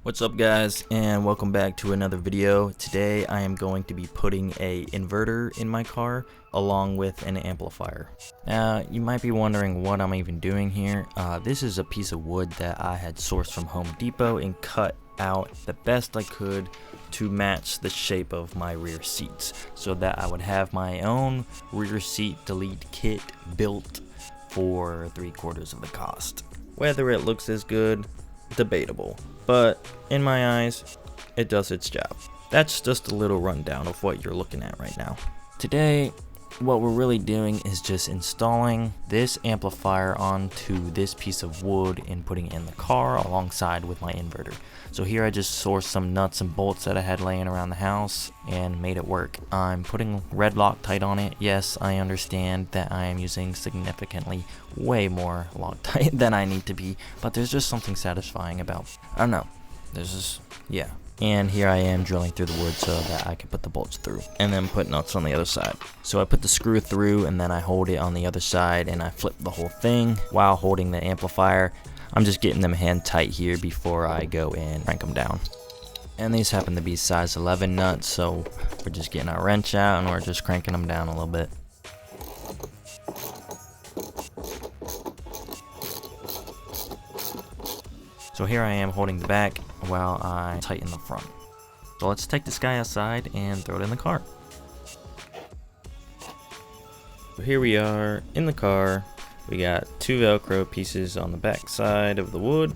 What's up guys, and welcome back to another video. Today I am going to be putting a inverter in my car along with an amplifier. Now you might be wondering what I'm even doing here. This is a piece of wood that I had sourced from Home Depot and cut out the best I could to match the shape of my rear seats so that I would have my own rear seat delete kit built for 3/4 of the cost. Whether it looks as good, debatable, but in my eyes it does its job. That's just a little rundown of what you're looking at right now. Today what we're really doing is just installing this amplifier onto this piece of wood and putting it in the car alongside with my inverter. So here I just sourced some nuts and bolts that I had laying around the house and made it work. I'm putting red Loctite on it. Yes, I understand that I am using significantly way more Loctite than I need to be, but there's just something satisfying about, I don't know, there's just, yeah. And here I am drilling through the wood so that I can put the bolts through and then put nuts on the other side. So I put the screw through and then I hold it on the other side and I flip the whole thing while holding the amplifier. I'm just getting them hand tight here before I go and crank them down. And these happen to be size 11 nuts, so we're just getting our wrench out and we're just cranking them down a little bit. So here I am holding the back while I tighten the front. So let's take this guy outside and throw it in the car. So here we are in the car. We got 2 Velcro pieces on the back side of the wood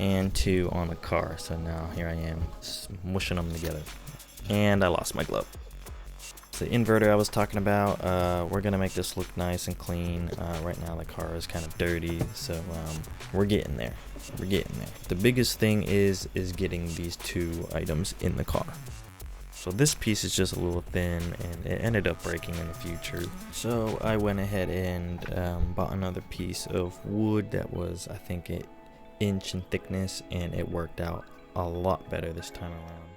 and 2 on the car. So now here I am smushing them together. And I lost my glove. The inverter I was talking about, we're gonna make this look nice and clean. Right now the car is kind of dirty, so we're getting there. We're getting there. The biggest thing is getting these 2 items in the car. So this piece is just a little thin and it ended up breaking in the future. So I went ahead and bought another piece of wood that was, I think, 1 inch in thickness, and it worked out a lot better this time around.